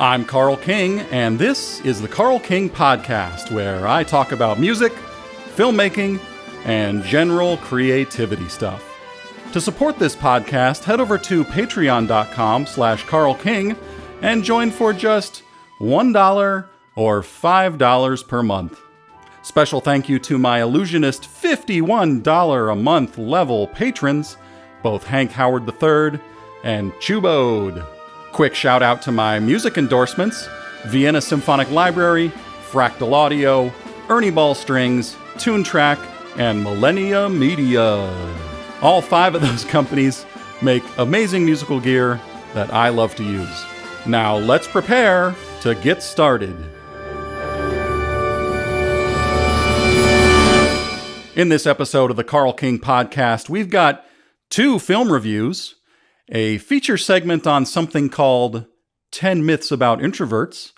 I'm Carl King, and this is the Carl King Podcast, where I talk about music, filmmaking, and general creativity stuff. To support this podcast, head over to patreon.com/carlking and join for just $1 or $5 per month. Special thank you to my illusionist $51 a month level patrons, both Hank Howard III and Chubode. Quick shout out to my music endorsements, Vienna Symphonic Library, Fractal Audio, Ernie Ball Strings, Toontrack, and Millennia Media. All 5 of those companies make amazing musical gear that I love to use. Now let's prepare to get started. In this episode of the Carl King Podcast, we've got 2 film reviews, a feature segment on something called 10 Myths About Introverts,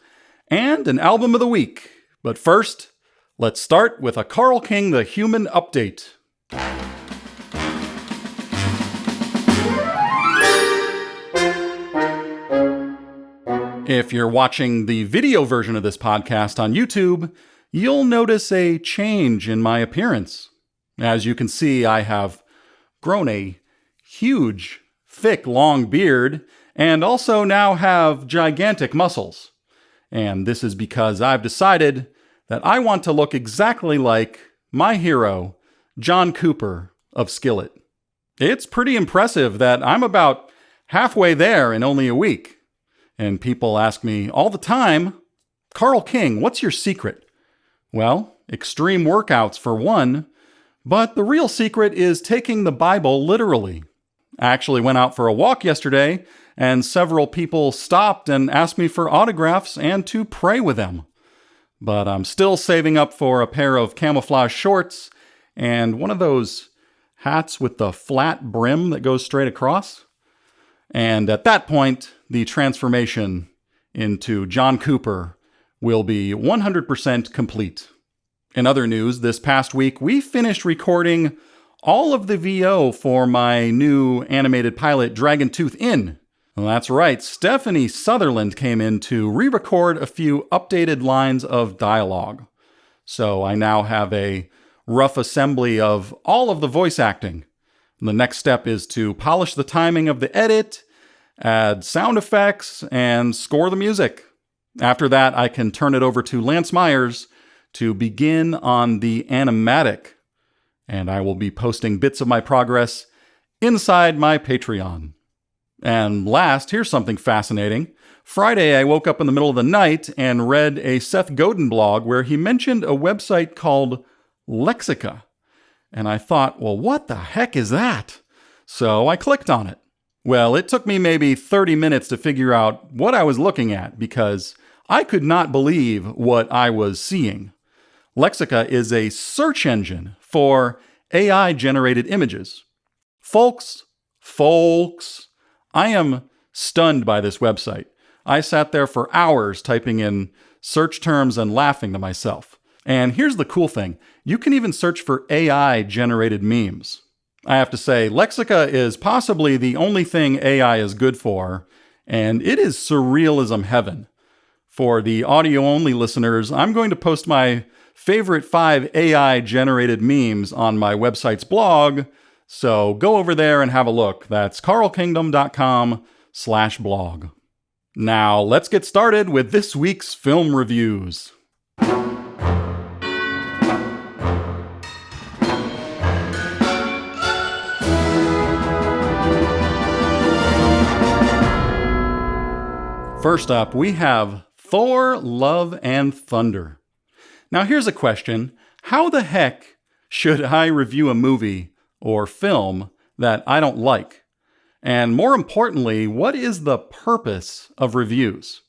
and an album of the week. But first, let's start with a Carl King the Human update. If you're watching the video version of this podcast on YouTube, you'll notice a change in my appearance. As you can see, I have grown a huge, thick, long beard, and also now have gigantic muscles. And this is because I've decided that I want to look exactly like my hero, John Cooper of Skillet. It's pretty impressive that I'm about halfway there in only a week. And people ask me all the time, Carl King, what's your secret? Well, extreme workouts for one, but the real secret is taking the Bible literally. I actually went out for a walk yesterday, and several people stopped and asked me for autographs and to pray with them. But I'm still saving up for a pair of camouflage shorts and one of those hats with the flat brim that goes straight across. And at that point, the transformation into John Cooper will be 100% complete. In other news, this past week, we finished recording all of the VO for my new animated pilot, Dragontooth Inn. Well, that's right, Stephanie Sutherland came in to re-record a few updated lines of dialogue. So I now have a rough assembly of all of the voice acting. The next step is to polish the timing of the edit, add sound effects, and score the music. After that, I can turn it over to Lance Myers to begin on the animatic. And I will be posting bits of my progress inside my Patreon. And last, here's something fascinating. Friday, I woke up in the middle of the night and read a Seth Godin blog where he mentioned a website called Lexica. And I thought, well, what the heck is that? So I clicked on it. Well, it took me maybe 30 minutes to figure out what I was looking at because I could not believe what I was seeing. Lexica is a search engine for AI-generated images. Folks, I am stunned by this website. I sat there for hours typing in search terms and laughing to myself. And here's the cool thing. You can even search for AI-generated memes. I have to say, Lexica is possibly the only thing AI is good for, and it is surrealism heaven. For the audio-only listeners, I'm going to post my favorite 5 AI-generated memes on my website's blog, so go over there and have a look. That's carlkingdom.com/blog. Now, let's get started with this week's film reviews. First up, we have Thor, Love and Thunder. Now here's a question. How the heck should I review a movie or film that I don't like? And more importantly, what is the purpose of reviews?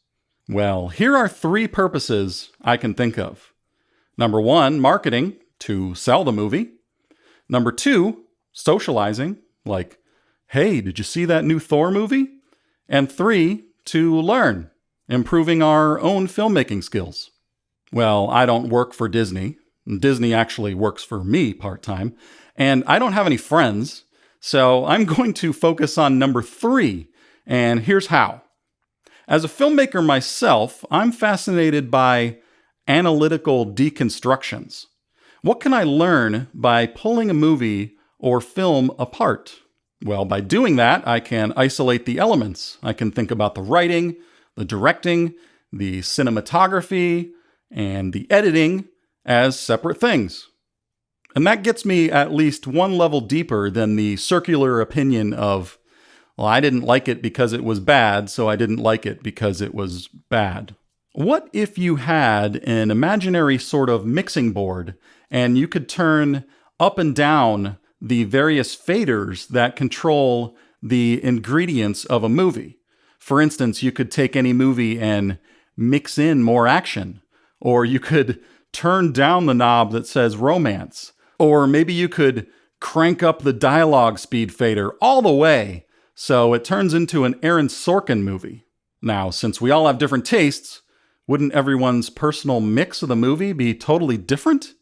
Well, here are 3 purposes I can think of. Number 1, marketing, to sell the movie. Number 2, socializing, like, hey, did you see that new Thor movie? And 3, to learn, improving our own filmmaking skills. Well, I don't work for Disney. Disney actually works for me part-time. And I don't have any friends, so I'm going to focus on number 3. And here's how. As a filmmaker myself, I'm fascinated by analytical deconstructions. What can I learn by pulling a movie or film apart? Well, by doing that, I can isolate the elements. I can think about the writing, the directing, the cinematography, and the editing as separate things. And that gets me at least one level deeper than the circular opinion of, well, I didn't like it because it was bad, so I didn't like it because it was bad. What if you had an imaginary sort of mixing board and you could turn up and down the various faders that control the ingredients of a movie? For instance, you could take any movie and mix in more action, or you could turn down the knob that says romance, or maybe you could crank up the dialogue speed fader all the way so it turns into an Aaron Sorkin movie. Now, since we all have different tastes, wouldn't everyone's personal mix of the movie be totally different?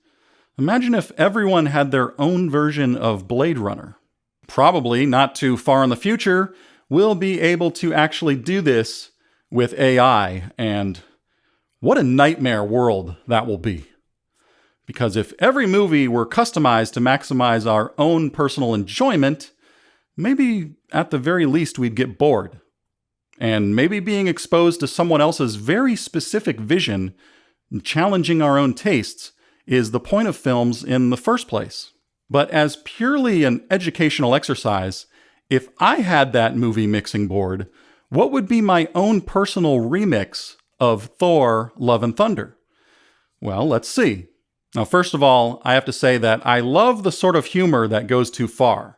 Imagine if everyone had their own version of Blade Runner. Probably not too far in the future, we'll be able to actually do this with AI, and what a nightmare world that will be. Because if every movie were customized to maximize our own personal enjoyment, maybe at the very least we'd get bored. And maybe being exposed to someone else's very specific vision, challenging our own tastes, is the point of films in the first place. But as purely an educational exercise, if I had that movie mixing board, what would be my own personal remix of Thor, Love and Thunder? Well, let's see. Now, first of all, I have to say that I love the sort of humor that goes too far,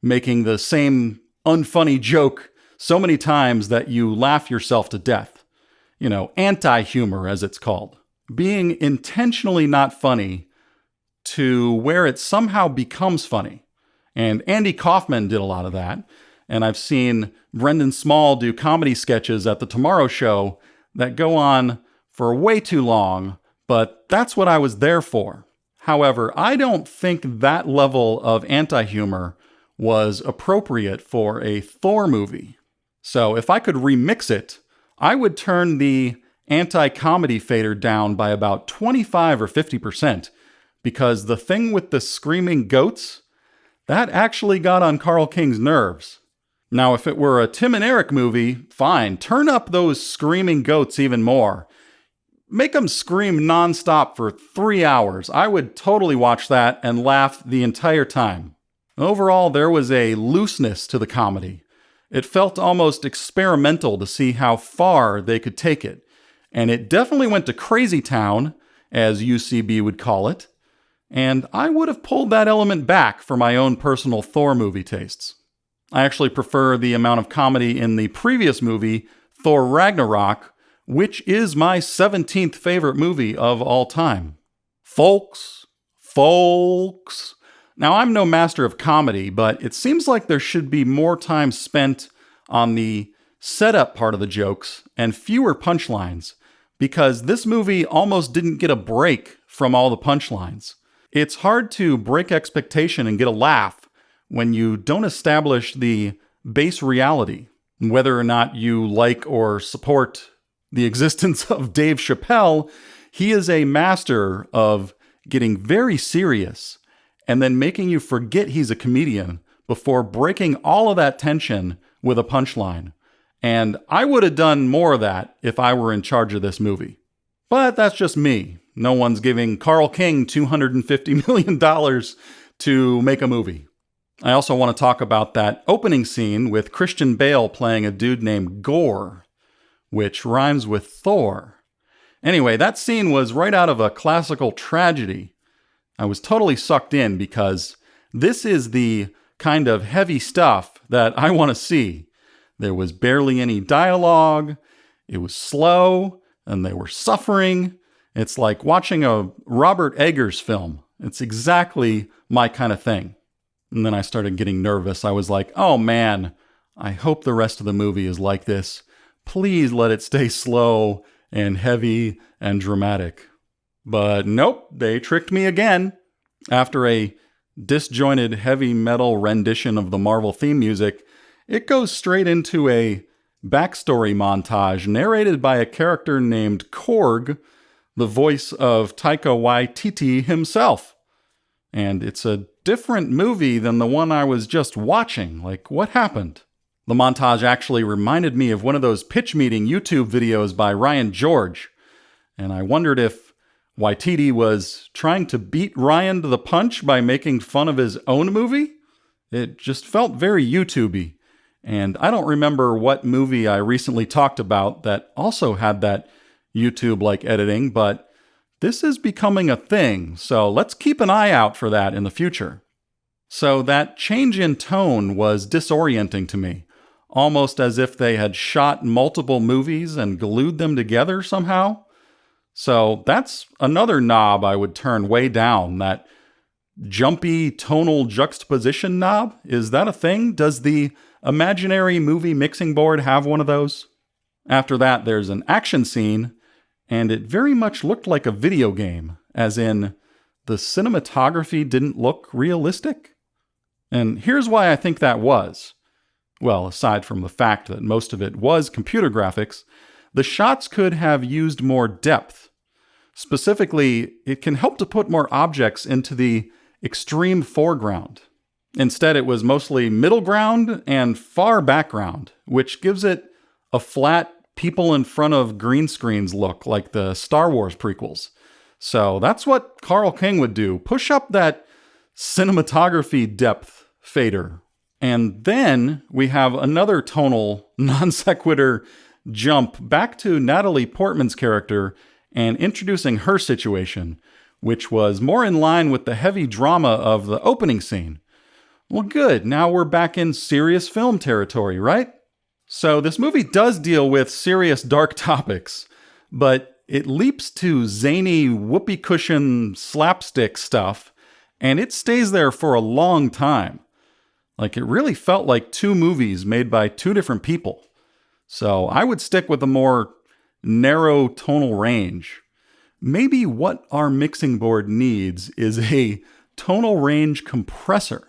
making the same unfunny joke so many times that you laugh yourself to death. Anti-humor, as it's called. Being intentionally not funny to where it somehow becomes funny. And Andy Kaufman did a lot of that. And I've seen Brendan Small do comedy sketches at The Tomorrow Show that go on for way too long, but that's what I was there for. However, I don't think that level of anti-humor was appropriate for a Thor movie. So if I could remix it, I would turn the anti-comedy fader down by about 25 or 50%, because the thing with the screaming goats, that actually got on Carl King's nerves. Now, if it were a Tim and Eric movie, fine, turn up those screaming goats even more. Make them scream nonstop for 3 hours. I would totally watch that and laugh the entire time. Overall, there was a looseness to the comedy. It felt almost experimental to see how far they could take it. And it definitely went to crazy town, as UCB would call it. And I would have pulled that element back for my own personal Thor movie tastes. I actually prefer the amount of comedy in the previous movie, Thor Ragnarok, which is my 17th favorite movie of all time. Folks. Now, I'm no master of comedy, but it seems like there should be more time spent on the setup part of the jokes and fewer punchlines, because this movie almost didn't get a break from all the punchlines. It's hard to break expectation and get a laugh when you don't establish the base reality. Whether or not you like or support the existence of Dave Chappelle, he is a master of getting very serious and then making you forget he's a comedian before breaking all of that tension with a punchline. And I would have done more of that if I were in charge of this movie. But that's just me. No one's giving Carl King $250 million to make a movie. I also want to talk about that opening scene with Christian Bale playing a dude named Gore, which rhymes with Thor. Anyway, that scene was right out of a classical tragedy. I was totally sucked in because this is the kind of heavy stuff that I want to see. There was barely any dialogue, it was slow, and they were suffering. It's like watching a Robert Eggers film. It's exactly my kind of thing. And then I started getting nervous. I was like, oh man, I hope the rest of the movie is like this. Please let it stay slow and heavy and dramatic. But nope, they tricked me again. After a disjointed heavy metal rendition of the Marvel theme music, it goes straight into a backstory montage narrated by a character named Korg, the voice of Taika Waititi himself. And it's a different movie than the one I was just watching. Like, what happened? The montage actually reminded me of one of those pitch meeting YouTube videos by Ryan George. And I wondered if Waititi was trying to beat Ryan to the punch by making fun of his own movie. It just felt very YouTube-y. And I don't remember what movie I recently talked about that also had that YouTube-like editing, but this is becoming a thing, so let's keep an eye out for that in the future. So that change in tone was disorienting to me, almost as if they had shot multiple movies and glued them together somehow. So that's another knob I would turn way down, that jumpy tonal juxtaposition knob. Is that a thing? Does the imaginary movie mixing board have one of those? After that, there's an action scene, and it very much looked like a video game, as in the cinematography didn't look realistic. And here's why I think that was. Well, aside from the fact that most of it was computer graphics, the shots could have used more depth. Specifically, it can help to put more objects into the extreme foreground. Instead, it was mostly middle ground and far background, which gives it a flat people in front of green screens look like the Star Wars prequels. So that's what Carl King would do. Push up that cinematography depth fader. And then we have another tonal non sequitur jump back to Natalie Portman's character and introducing her situation, which was more in line with the heavy drama of the opening scene. Well, good. Now we're back in serious film territory, right? So this movie does deal with serious dark topics, but it leaps to zany whoopee cushion slapstick stuff, and it stays there for a long time. Like, it really felt like two movies made by two different people. So I would stick with a more narrow tonal range. Maybe what our mixing board needs is a tonal range compressor.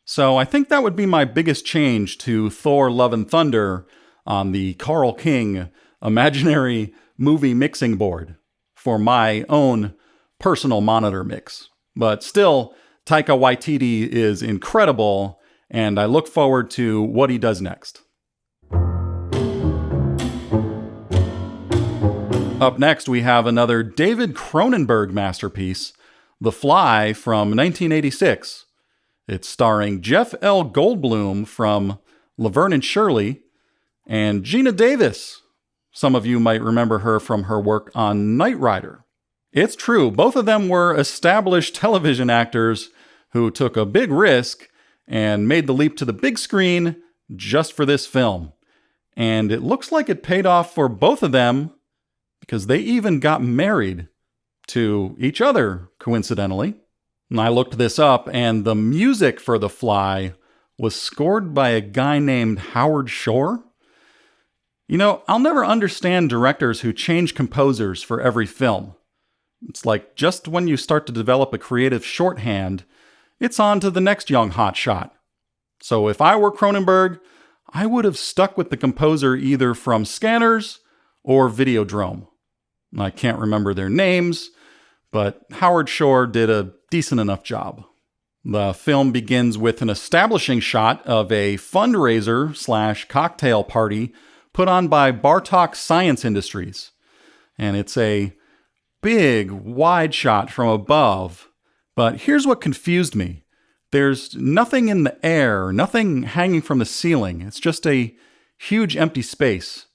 So I think that would be my biggest change to Thor Love and Thunder on the Carl King imaginary movie mixing board for my own personal monitor mix. But still, Taika Waititi is incredible, and I look forward to what he does next. Up next, we have another David Cronenberg masterpiece, The Fly from 1986. It's starring Jeff L. Goldblum from Laverne and Shirley and Gina Davis. Some of you might remember her from her work on Knight Rider. It's true, both of them were established television actors who took a big risk and made the leap to the big screen just for this film. And it looks like it paid off for both of them because they even got married to each other, coincidentally. And I looked this up, and the music for The Fly was scored by a guy named Howard Shore. You know, I'll never understand directors who change composers for every film. It's like just when you start to develop a creative shorthand, it's on to the next young hotshot. So if I were Cronenberg, I would have stuck with the composer either from Scanners or Videodrome. I can't remember their names, but Howard Shore did a decent enough job. The film begins with an establishing shot of a fundraiser/cocktail party put on by Bartok Science Industries. And it's a big, wide shot from above. But here's what confused me. There's nothing in the air, nothing hanging from the ceiling. It's just a huge empty space.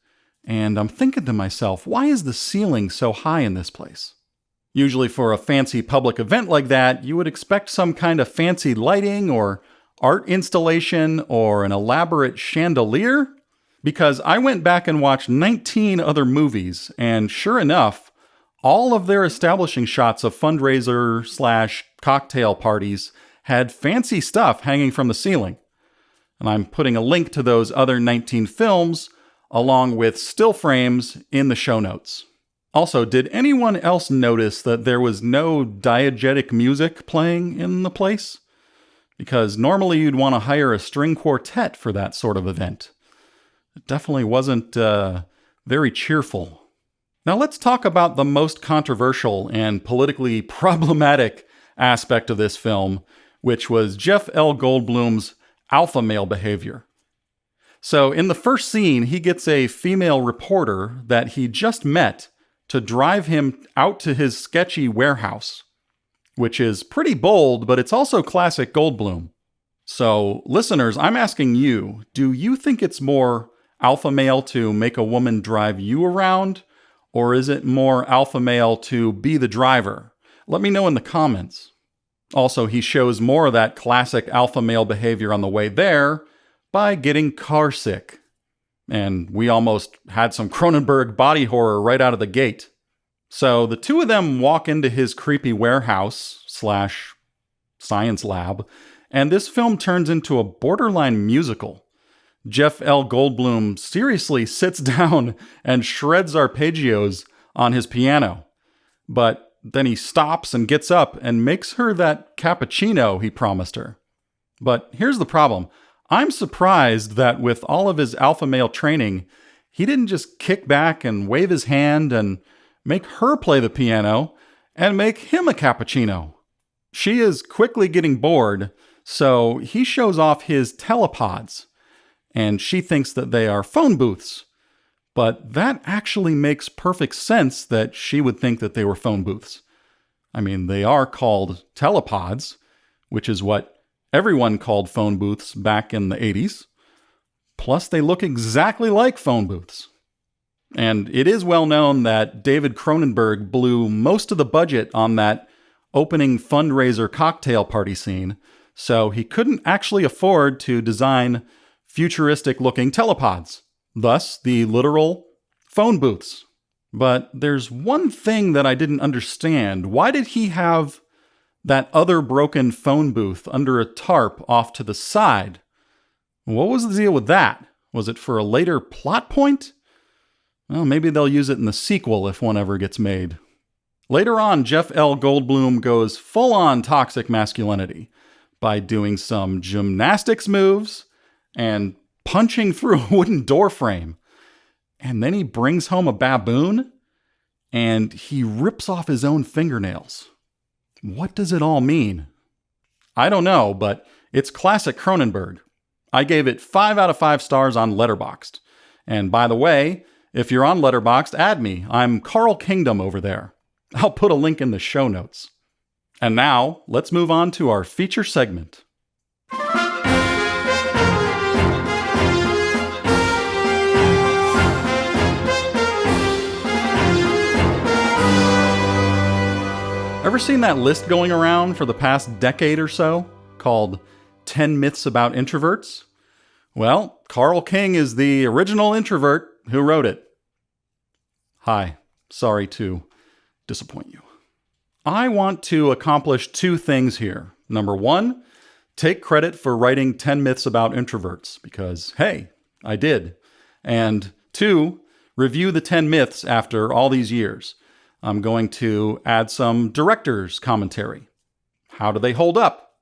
And I'm thinking to myself, why is the ceiling so high in this place? Usually for a fancy public event like that, you would expect some kind of fancy lighting or art installation or an elaborate chandelier. Because I went back and watched 19 other movies, and sure enough, all of their establishing shots of fundraiser/cocktail parties had fancy stuff hanging from the ceiling. And I'm putting a link to those other 19 films along with still frames in the show notes. Also, did anyone else notice that there was no diegetic music playing in the place? Because normally you'd want to hire a string quartet for that sort of event. It definitely wasn't very cheerful. Now let's talk about the most controversial and politically problematic aspect of this film, which was Jeff L. Goldblum's alpha male behavior. So in the first scene, he gets a female reporter that he just met to drive him out to his sketchy warehouse, which is pretty bold, but it's also classic Goldblum. So listeners, I'm asking you, do you think it's more alpha male to make a woman drive you around? Or is it more alpha male to be the driver? Let me know in the comments. Also, he shows more of that classic alpha male behavior on the way there by getting car sick. And we almost had some Cronenberg body horror right out of the gate. So the two of them walk into his creepy warehouse / science lab, and this film turns into a borderline musical. Jeff L. Goldblum seriously sits down and shreds arpeggios on his piano. But then he stops and gets up and makes her that cappuccino he promised her. But here's the problem. I'm surprised that with all of his alpha male training, he didn't just kick back and wave his hand and make her play the piano and make him a cappuccino. She is quickly getting bored, so he shows off his telepods. And she thinks that they are phone booths. But that actually makes perfect sense that she would think that they were phone booths. I mean, they are called telepods, which is what everyone called phone booths back in the 80s. Plus, they look exactly like phone booths. And it is well known that David Cronenberg blew most of the budget on that opening fundraiser cocktail party scene, so he couldn't actually afford to design futuristic-looking telepods, thus the literal phone booths. But there's one thing that I didn't understand. Why did he have that other broken phone booth under a tarp off to the side? What was the deal with that? Was it for a later plot point? Well, maybe they'll use it in the sequel if one ever gets made. Later on, Jeff L. Goldblum goes full-on toxic masculinity by doing some gymnastics moves and punching through a wooden door frame. And then he brings home a baboon and he rips off his own fingernails. What does it all mean? I don't know, but it's classic Cronenberg. I gave it 5 out of 5 stars on Letterboxd. And by the way, if you're on Letterboxd, add me. I'm Carl Kingdom over there. I'll put a link in the show notes. And now, let's move on to our feature segment. Ever seen that list going around for the past decade or so called 10 Myths About Introverts? Well, Carl King is the original introvert who wrote it. Hi, sorry to disappoint you. I want to accomplish 2 things here. Number 1, take credit for writing 10 Myths About Introverts because, hey, I did. And 2, review the 10 myths after all these years. I'm going to add some director's commentary. How do they hold up?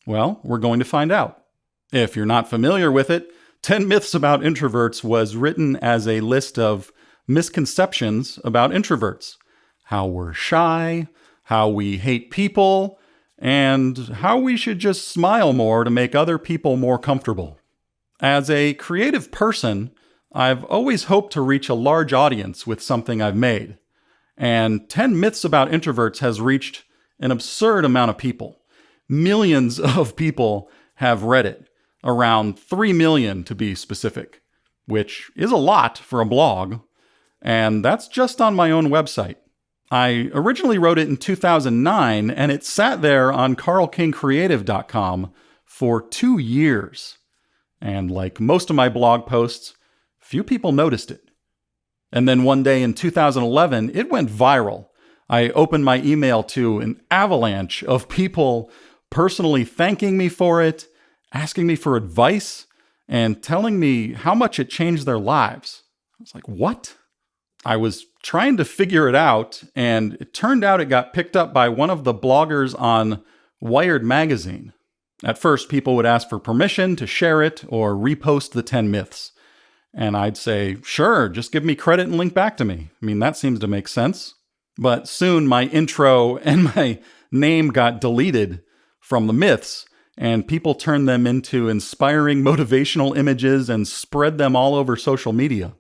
Well, we're going to find out. If you're not familiar with it, 10 Myths About Introverts was written as a list of misconceptions about introverts. How we're shy, how we hate people, and how we should just smile more to make other people more comfortable. As a creative person, I've always hoped to reach a large audience with something I've made. And 10 Myths About Introverts has reached an absurd amount of people. Millions of people have read it, around 3 million to be specific, which is a lot for a blog. And that's just on my own website. I originally wrote it in 2009, and it sat there on carlkingcreative.com for 2 years. And like most of my blog posts, few people noticed it. And then one day in 2011, it went viral. I opened my email to an avalanche of people personally thanking me for it, asking me for advice, and telling me how much it changed their lives. I was like, what? I was trying to figure it out, and it turned out it got picked up by one of the bloggers on Wired magazine. At first, people would ask for permission to share it or repost the 10 myths. And I'd say, sure, just give me credit and link back to me. I mean, that seems to make sense. But soon my intro and my name got deleted from the myths, and people turned them into inspiring motivational images and spread them all over social media.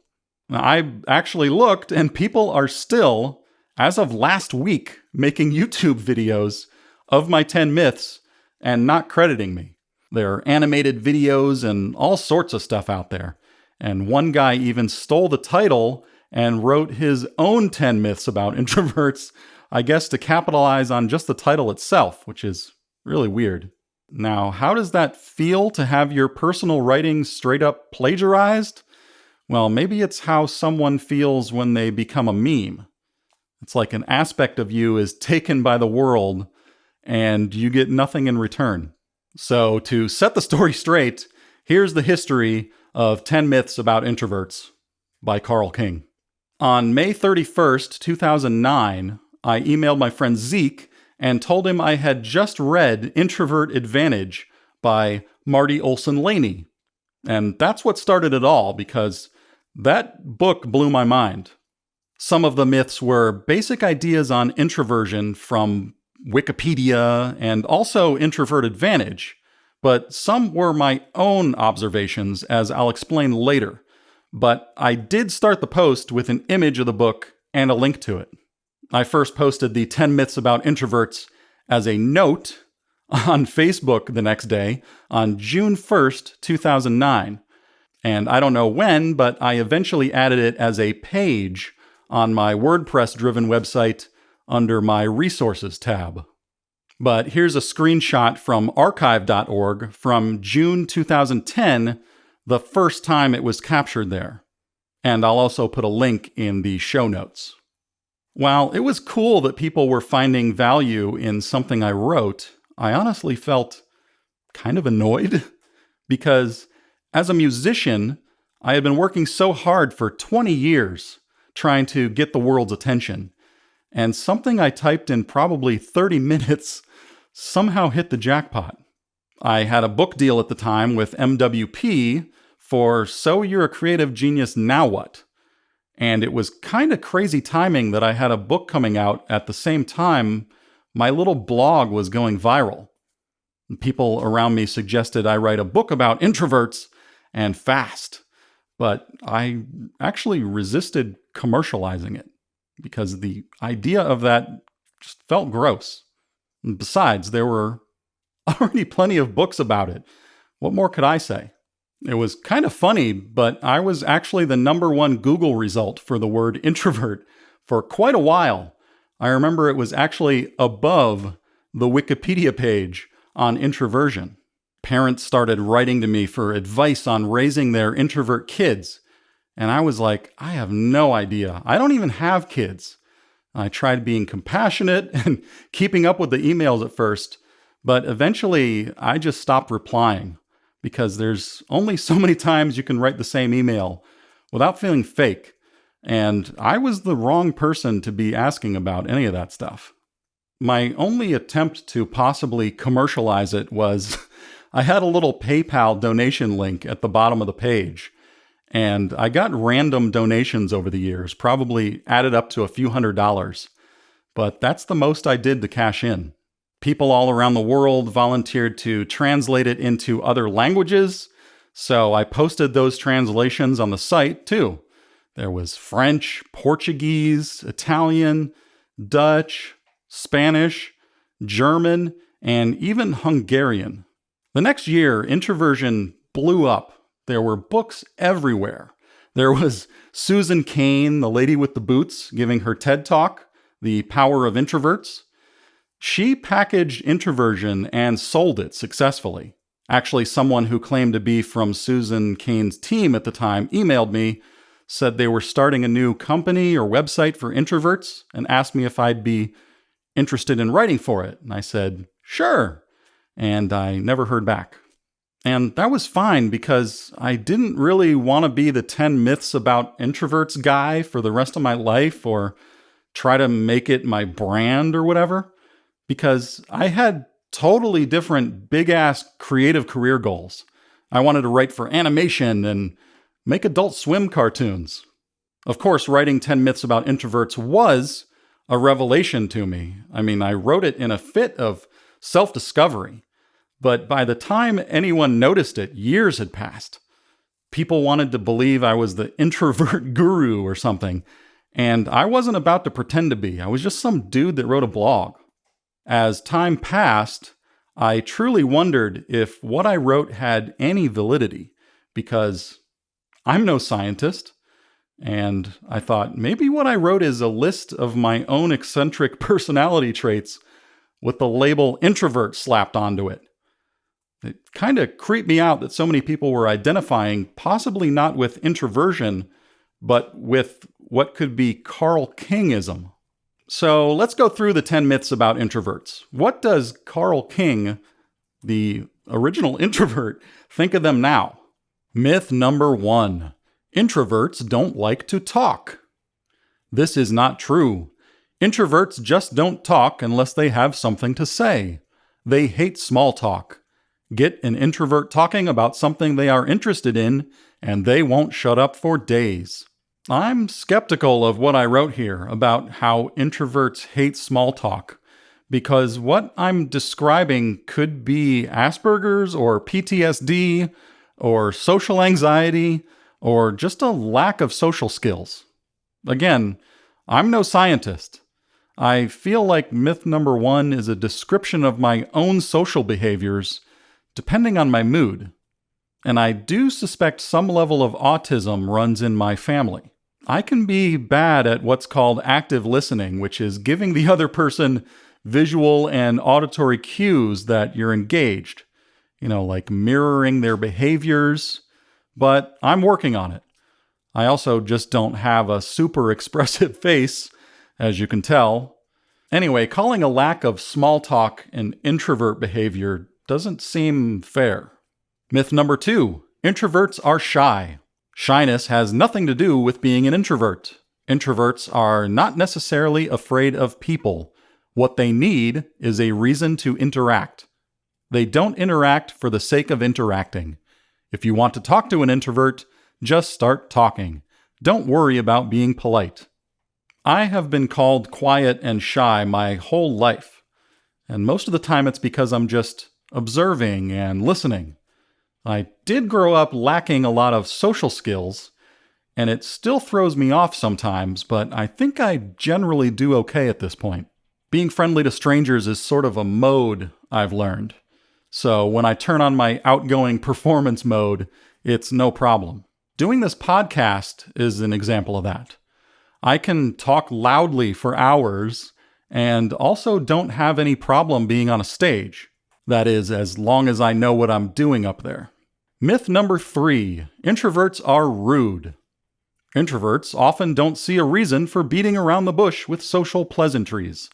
Now, I actually looked, and people are still, as of last week, making YouTube videos of my 10 myths and not crediting me. There are animated videos and all sorts of stuff out there. And one guy even stole the title and wrote his own 10 myths about introverts, I guess to capitalize on just the title itself, which is really weird. Now, how does that feel to have your personal writing straight up plagiarized? Well, maybe it's how someone feels when they become a meme. It's like an aspect of you is taken by the world and you get nothing in return. So to set the story straight, here's the history of 10 Myths About Introverts by Carl King. On May 31st, 2009, I emailed my friend Zeke and told him I had just read Introvert Advantage by Marty Olson Laney. And that's what started it all, because that book blew my mind. Some of the myths were basic ideas on introversion from Wikipedia and also Introvert Advantage, but some were my own observations, as I'll explain later. But I did start the post with an image of the book and a link to it. I first posted the 10 Myths About Introverts as a note on Facebook the next day on June 1st, 2009. And I don't know when, but I eventually added it as a page on my WordPress-driven website under my Resources tab. But here's a screenshot from archive.org from June 2010, the first time it was captured there. And I'll also put a link in the show notes. While it was cool that people were finding value in something I wrote, I honestly felt kind of annoyed because as a musician, I had been working so hard for 20 years trying to get the world's attention. And something I typed in probably 30 minutes somehow hit the jackpot. I had a book deal at the time with MWP for So You're a Creative Genius, Now What? And it was kind of crazy timing that I had a book coming out at the same time my little blog was going viral. People around me suggested I write a book about introverts and fast, but I actually resisted commercializing it because the idea of that just felt gross. And besides, there were already plenty of books about it. What more could I say? It was kind of funny, but I was actually the #1 Google result for the word introvert for quite a while. I remember it was actually above the Wikipedia page on introversion. Parents started writing to me for advice on raising their introvert kids. And I was like, I have no idea. I don't even have kids. I tried being compassionate and keeping up with the emails at first, but eventually I just stopped replying because there's only so many times you can write the same email without feeling fake. And I was the wrong person to be asking about any of that stuff. My only attempt to possibly commercialize it was I had a little PayPal donation link at the bottom of the page. And I got random donations over the years, probably added up to a few $100s. But that's the most I did to cash in. People all around the world volunteered to translate it into other languages, so I posted those translations on the site too. There was French, Portuguese, Italian, Dutch, Spanish, German, and even Hungarian. The next year, introversion blew up. There were books everywhere. There was Susan Cain, the lady with the boots, giving her TED Talk, The Power of Introverts. She packaged introversion and sold it successfully. Actually, someone who claimed to be from Susan Cain's team at the time emailed me, said they were starting a new company or website for introverts, and asked me if I'd be interested in writing for it. And I said, sure. And I never heard back. And that was fine because I didn't really want to be the 10 myths about introverts guy for the rest of my life or try to make it my brand or whatever, because I had totally different big-ass creative career goals. I wanted to write for animation and Make Adult Swim cartoons. Of course, writing 10 Myths About Introverts was a revelation to me. I mean, I wrote it in a fit of self-discovery. But by the time anyone noticed it, years had passed. People wanted to believe I was the introvert guru or something. And I wasn't about to pretend to be. I was just some dude that wrote a blog. As time passed, I truly wondered if what I wrote had any validity, because I'm no scientist. And I thought maybe what I wrote is a list of my own eccentric personality traits with the label introvert slapped onto it. It kind of creeped me out that so many people were identifying possibly not with introversion, but with what could be Carl Kingism. So let's go through the 10 myths about introverts. What does Carl King, the original introvert, think of them now? Myth number 1. Introverts don't like to talk. This is not true. Introverts just don't talk unless they have something to say. They hate small talk. Get an introvert talking about something they are interested in, and they won't shut up for days. I'm skeptical of what I wrote here about how introverts hate small talk, because what I'm describing could be Asperger's or PTSD or social anxiety or just a lack of social skills. Again, I'm no scientist. I feel like myth number 1 is a description of my own social behaviors depending on my mood. And I do suspect some level of autism runs in my family. I can be bad at what's called active listening, which is giving the other person visual and auditory cues that you're engaged. Like mirroring their behaviors. But I'm working on it. I also just don't have a super expressive face, as you can tell. Anyway, calling a lack of small talk an introvert behavior doesn't seem fair. Myth number 2. Introverts are shy. Shyness has nothing to do with being an introvert. Introverts are not necessarily afraid of people. What they need is a reason to interact. They don't interact for the sake of interacting. If you want to talk to an introvert, just start talking. Don't worry about being polite. I have been called quiet and shy my whole life, and most of the time it's because I'm just observing and listening. I did grow up lacking a lot of social skills, and it still throws me off sometimes, but I think I generally do okay at this point. Being friendly to strangers is sort of a mode I've learned. So when I turn on my outgoing performance mode, it's no problem. Doing this podcast is an example of that. I can talk loudly for hours and also don't have any problem being on a stage. That is, as long as I know what I'm doing up there. Myth number 3. Introverts are rude. Introverts often don't see a reason for beating around the bush with social pleasantries.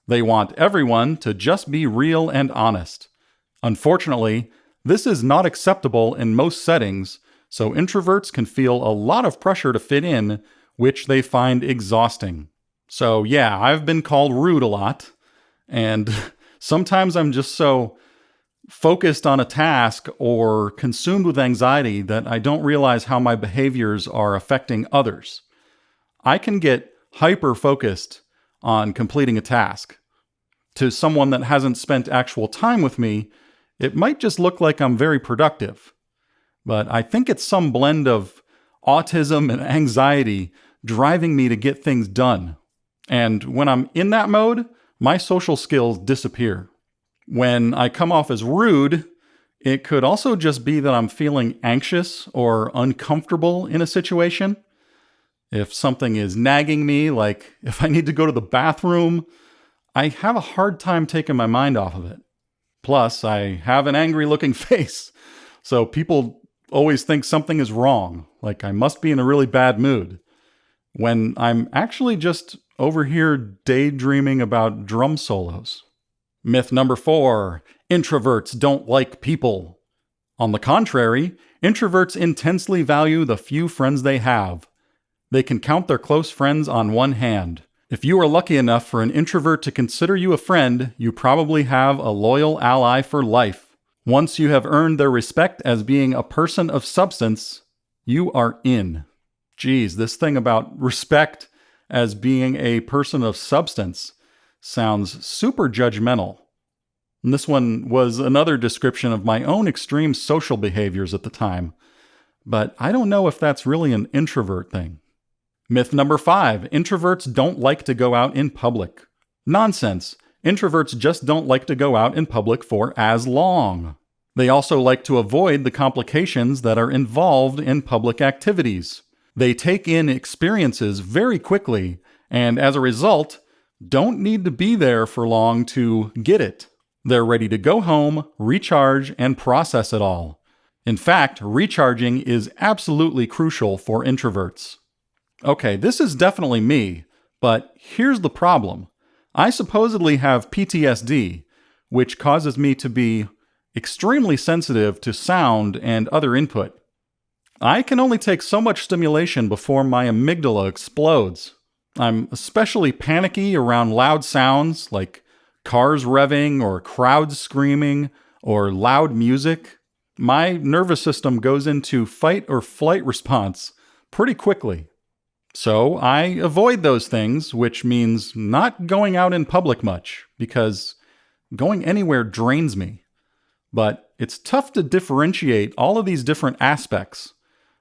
They want everyone to just be real and honest. Unfortunately, this is not acceptable in most settings, so introverts can feel a lot of pressure to fit in, which they find exhausting. So yeah, I've been called rude a lot, and sometimes I'm just so focused on a task or consumed with anxiety that I don't realize how my behaviors are affecting others. I can get hyper-focused on completing a task. To someone that hasn't spent actual time with me, it might just look like I'm very productive. But I think it's some blend of autism and anxiety driving me to get things done. And when I'm in that mode, my social skills disappear. When I come off as rude, it could also just be that I'm feeling anxious or uncomfortable in a situation. If something is nagging me, like if I need to go to the bathroom, I have a hard time taking my mind off of it. Plus, I have an angry-looking face, so people always think something is wrong, like I must be in a really bad mood, when I'm actually just over here daydreaming about drum solos. Myth number 4. Introverts don't like people. On the contrary, introverts intensely value the few friends they have. They can count their close friends on one hand. If you are lucky enough for an introvert to consider you a friend, you probably have a loyal ally for life. Once you have earned their respect as being a person of substance, You are in. Geez, this thing about respect as being a person of substance sounds super judgmental. And this one was another description of my own extreme social behaviors at the time, but I don't know if that's really an introvert thing. Myth number 5, introverts don't like to go out in public. Nonsense. Introverts just don't like to go out in public for as long. They also like to avoid the complications that are involved in public activities. They take in experiences very quickly, and as a result, don't need to be there for long to get it. They're ready to go home, recharge, and process it all. In fact, recharging is absolutely crucial for introverts. Okay, this is definitely me, but here's the problem. I supposedly have PTSD, which causes me to be extremely sensitive to sound and other input. I can only take so much stimulation before my amygdala explodes. I'm especially panicky around loud sounds like cars revving or crowds screaming or loud music. My nervous system goes into fight or flight response pretty quickly. So I avoid those things, which means not going out in public much, because going anywhere drains me. But it's tough to differentiate all of these different aspects.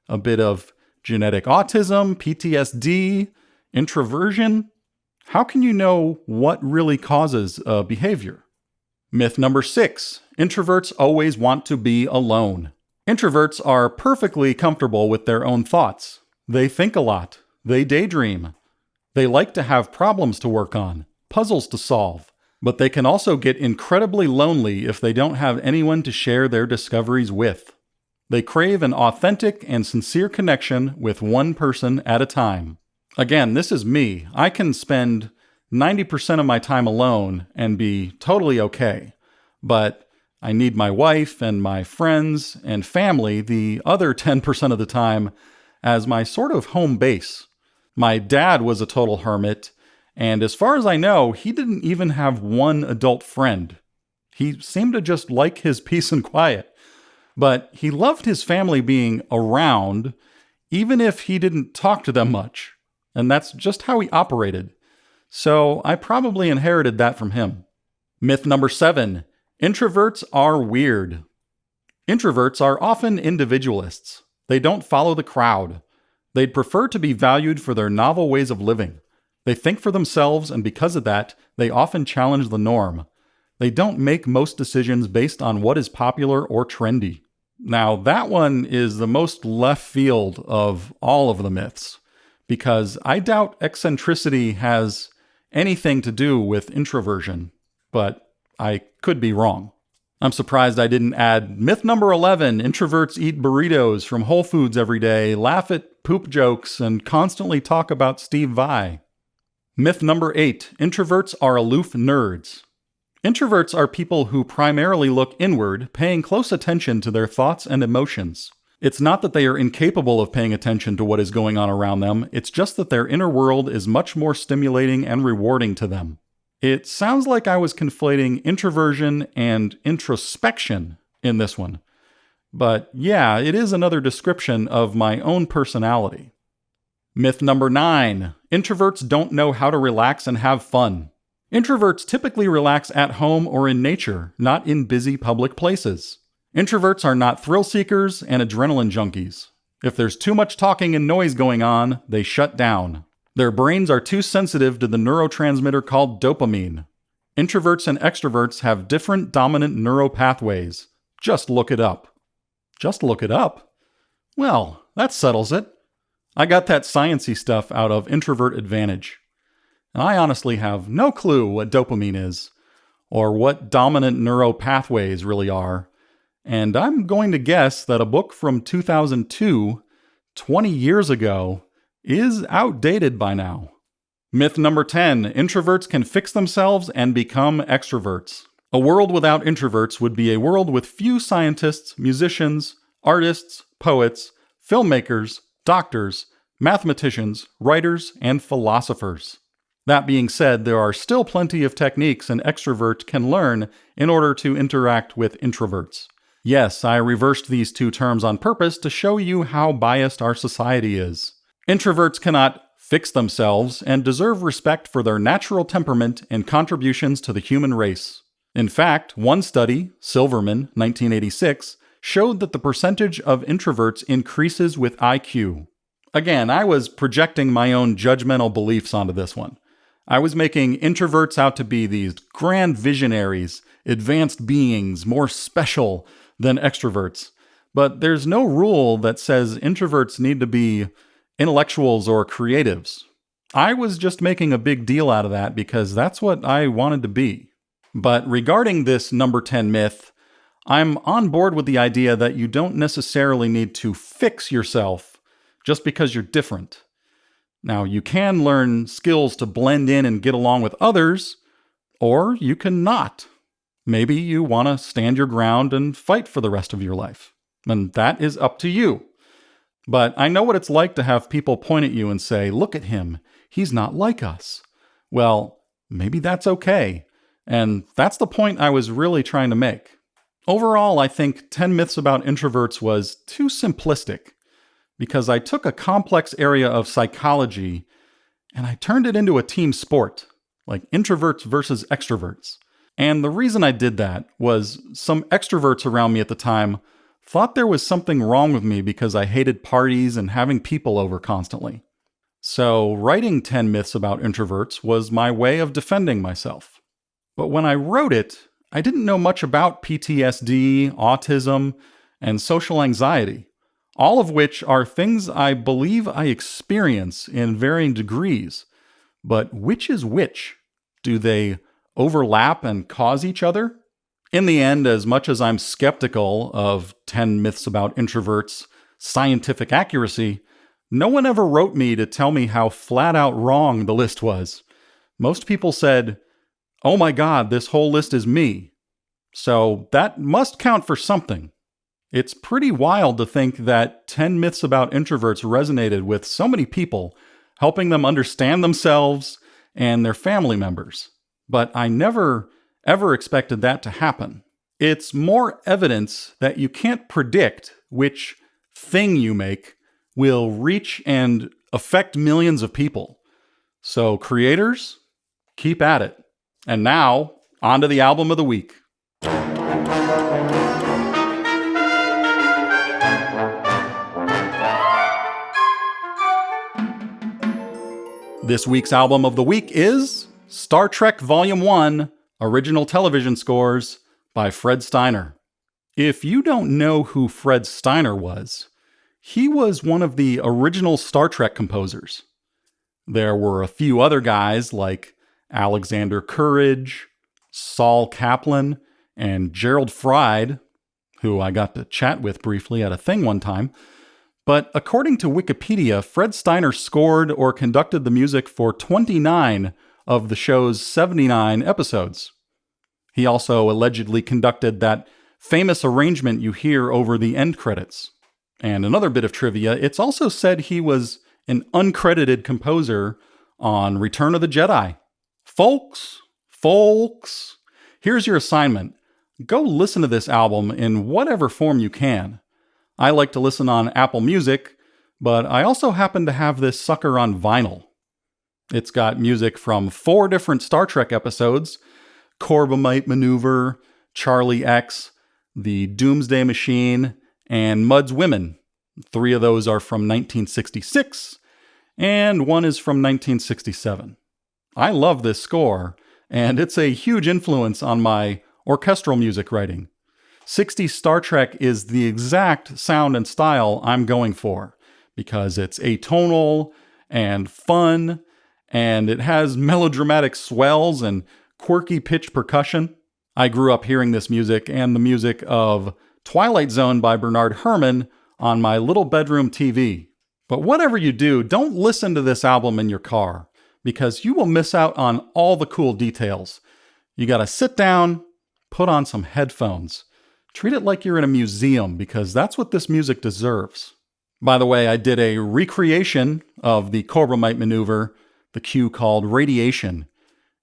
A bit of genetic autism, PTSD, introversion. How can you know what really causes a behavior? Myth number 6, introverts always want to be alone. Introverts are perfectly comfortable with their own thoughts. They think a lot. They daydream. They like to have problems to work on, puzzles to solve. But they can also get incredibly lonely if they don't have anyone to share their discoveries with. They crave an authentic and sincere connection with one person at a time. Again, this is me. I can spend 90% of my time alone and be totally okay. But I need my wife and my friends and family the other 10% of the time as my sort of home base. My dad was a total hermit, and as far as I know, he didn't even have one adult friend. He seemed to just like his peace and quiet. But he loved his family being around, even if he didn't talk to them much. And that's just how he operated. So I probably inherited that from him. Myth number 7, introverts are weird. Introverts are often individualists. They don't follow the crowd. They'd prefer to be valued for their novel ways of living. They think for themselves, and because of that, they often challenge the norm. They don't make most decisions based on what is popular or trendy. Now, that one is the most left field of all of the myths, because I doubt eccentricity has anything to do with introversion, but I could be wrong. I'm surprised I didn't add myth number 11, introverts eat burritos from Whole Foods every day, laugh at poop jokes, and constantly talk about Steve Vai. Myth number 8, introverts are aloof nerds. Introverts are people who primarily look inward, paying close attention to their thoughts and emotions. It's not that they are incapable of paying attention to what is going on around them, it's just that their inner world is much more stimulating and rewarding to them. It sounds like I was conflating introversion and introspection in this one. But yeah, it is another description of my own personality. Myth number 9, introverts don't know how to relax and have fun. Introverts typically relax at home or in nature, not in busy public places. Introverts are not thrill seekers and adrenaline junkies. If there's too much talking and noise going on, they shut down. Their brains are too sensitive to the neurotransmitter called dopamine. Introverts and extroverts have different dominant neuropathways. Just look it up. Just look it up? Well, that settles it. I got that sciencey stuff out of Introvert Advantage. And I honestly have no clue what dopamine is, or what dominant neuropathways really are. And I'm going to guess that a book from 2002, 20 years ago, is outdated by now. Myth number 10, introverts can fix themselves and become extroverts. A world without introverts would be a world with few scientists, musicians, artists, poets, filmmakers, doctors, mathematicians, writers, and philosophers. That being said, there are still plenty of techniques an extrovert can learn in order to interact with introverts. Yes, I reversed these two terms on purpose to show you how biased our society is. Introverts cannot fix themselves and deserve respect for their natural temperament and contributions to the human race. In fact, one study, Silverman, 1986, showed that the percentage of introverts increases with IQ. Again, I was projecting my own judgmental beliefs onto this one. I was making introverts out to be these grand visionaries, advanced beings, more special than extroverts. But there's no rule that says introverts need to be intellectuals or creatives. I was just making a big deal out of that because that's what I wanted to be. But regarding this number 10 myth, I'm on board with the idea that you don't necessarily need to fix yourself just because you're different. Now, you can learn skills to blend in and get along with others, or you can not. Maybe you want to stand your ground and fight for the rest of your life, and that is up to you. But I know what it's like to have people point at you and say, "Look at him, he's not like us." Well, maybe that's okay, and that's the point I was really trying to make. Overall, I think 10 Myths About Introverts was too simplistic, because I took a complex area of psychology and I turned it into a team sport, like introverts versus extroverts. And the reason I did that was some extroverts around me at the time thought there was something wrong with me because I hated parties and having people over constantly. So writing 10 Myths About Introverts was my way of defending myself. But when I wrote it, I didn't know much about PTSD, autism, and social anxiety, all of which are things I believe I experience in varying degrees. But which is which? Do they overlap and cause each other? In the end, as much as I'm skeptical of 10 Myths About Introverts' scientific accuracy, no one ever wrote me to tell me how flat out wrong the list was. Most people said, "Oh my God, this whole list is me." So that must count for something. It's pretty wild to think that 10 Myths About Introverts resonated with so many people, helping them understand themselves and their family members. But I never, ever expected that to happen. It's more evidence that you can't predict which thing you make will reach and affect millions of people. So creators, keep at it. And now, on to the album of the week. This week's album of the week is Star Trek Volume 1, Original Television Scores by Fred Steiner. If you don't know who Fred Steiner was, he was one of the original Star Trek composers. There were a few other guys like Alexander Courage, Saul Kaplan, and Gerald Fried, who I got to chat with briefly at a thing one time. But according to Wikipedia, Fred Steiner scored or conducted the music for 29 of the show's 79 episodes. He also allegedly conducted that famous arrangement you hear over the end credits. And another bit of trivia, it's also said he was an uncredited composer on Return of the Jedi. Folks, here's your assignment. Go listen to this album in whatever form you can. I like to listen on Apple Music, but I also happen to have this sucker on vinyl. It's got music from 4 different Star Trek episodes: Corbomite Maneuver, Charlie X, The Doomsday Machine, and Mud's Women. 3 of those are from 1966, and 1 is from 1967. I love this score, and it's a huge influence on my orchestral music writing. 60s Star Trek is the exact sound and style I'm going for, because it's atonal and fun, and it has melodramatic swells and quirky pitch percussion. I grew up hearing this music and the music of Twilight Zone by Bernard Herrmann on my little bedroom TV. But whatever you do, don't listen to this album in your car, because you will miss out on all the cool details. You gotta sit down, put on some headphones. Treat it like you're in a museum, because that's what this music deserves. By the way, I did a recreation of the Corbomite Maneuver, the cue called Radiation,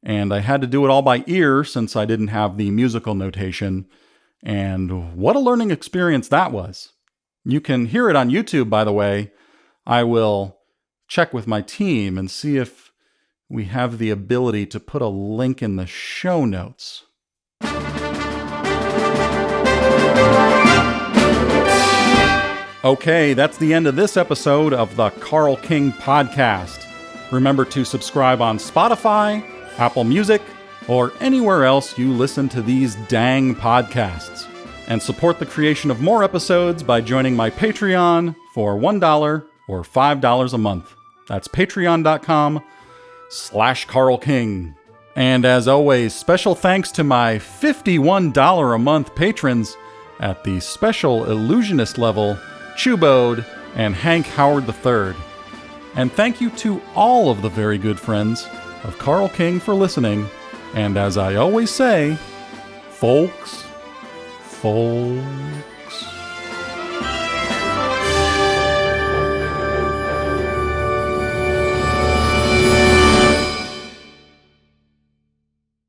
and I had to do it all by ear since I didn't have the musical notation, And what a learning experience that was. You can hear it on YouTube, by the way. I will check with my team and see if we have the ability to put a link in the show notes. Okay, that's the end of this episode of the Carl King Podcast. Remember to subscribe on Spotify, Apple Music, or anywhere else you listen to these dang podcasts. And support the creation of more episodes by joining my Patreon for $1 or $5 a month. That's patreon.com/Carl King. And as always, special thanks to my $51 a month patrons at the special illusionist level, Chubode and Hank Howard III. And thank you to all of the very good friends of Carl King for listening. And as I always say, folks, fold